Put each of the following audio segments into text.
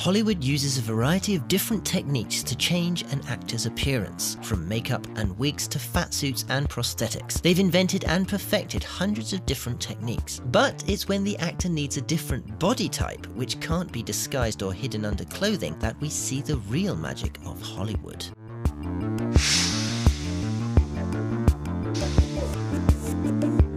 Hollywood uses a variety of different techniques to change an actor's appearance, from makeup and wigs to fat suits and prosthetics. They've invented and perfected hundreds of different techniques. But it's when the actor needs a different body type, which can't be disguised or hidden under clothing, that we see the real magic of Hollywood.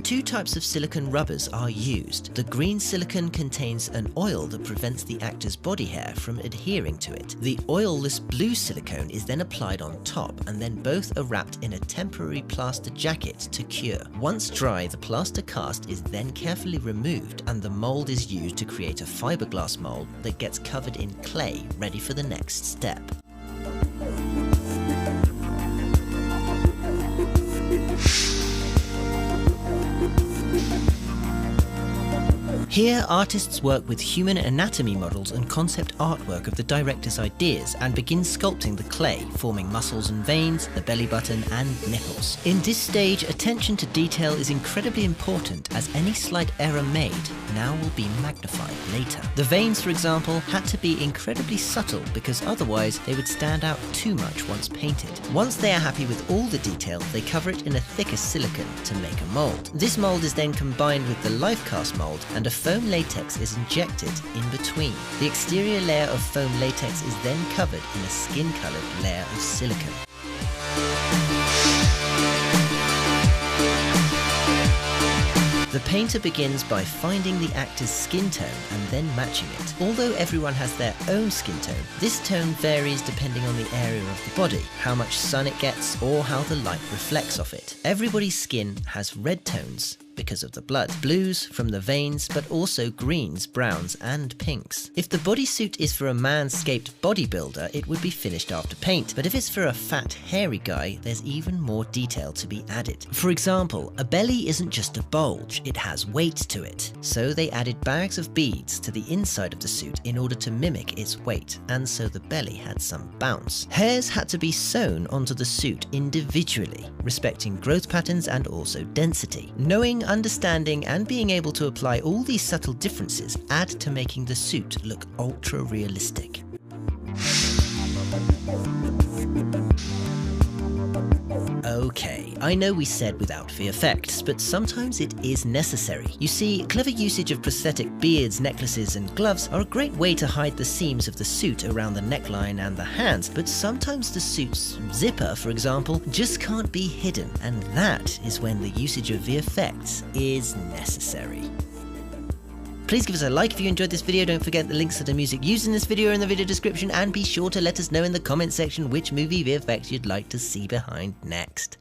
Two types of silicone rubbers are used. The green silicone contains an oil that prevents the actor's body hair from adhering to it. The oilless blue silicone is then applied on top, and then both are wrapped in a temporary plaster jacket to cure. Once dry, the plaster cast is then carefully removed, and the mold is used to create a fiberglass mold that gets covered in clay, ready for the next step. Here, artists work with human anatomy models and concept artwork of the director's ideas and begin sculpting the clay, forming muscles and veins, the belly button and nipples. In this stage, attention to detail is incredibly important, as any slight error made now will be magnified later. The veins, for example, had to be incredibly subtle because otherwise they would stand out too much once painted. Once they are happy with all the detail, they cover it in a thicker silicone to make a mold. This mold is then combined with the life cast mold, and a foam latex is injected in between. The exterior layer of foam latex is then covered in a skin-colored layer of silicone. The painter begins by finding the actor's skin tone and then matching it. Although everyone has their own skin tone, this tone varies depending on the area of the body, how much sun it gets, or how the light reflects off it. Everybody's skin has red tones because of the blood, blues from the veins, but also greens, browns, and pinks. If the bodysuit is for a manscaped bodybuilder, it would be finished after paint, but if it's for a fat, hairy guy, there's even more detail to be added. For example, a belly isn't just a bulge, it has weight to it. So they added bags of beads to the inside of the suit in order to mimic its weight, and so the belly had some bounce. Hairs had to be sewn onto the suit individually, respecting growth patterns and also density. Knowing, understanding, and being able to apply all these subtle differences add to making the suit look ultra realistic. Okay, I know we said without VFX, but sometimes it is necessary. You see, clever usage of prosthetic beards, necklaces, and gloves are a great way to hide the seams of the suit around the neckline and the hands, but sometimes the suit's zipper, for example, just can't be hidden, and that is when the usage of VFX is necessary. Please give us a like if you enjoyed this video. Don't forget the links to the music used in this video are in the video description, and be sure to let us know in the comment section which movie VFX you'd like to see behind next.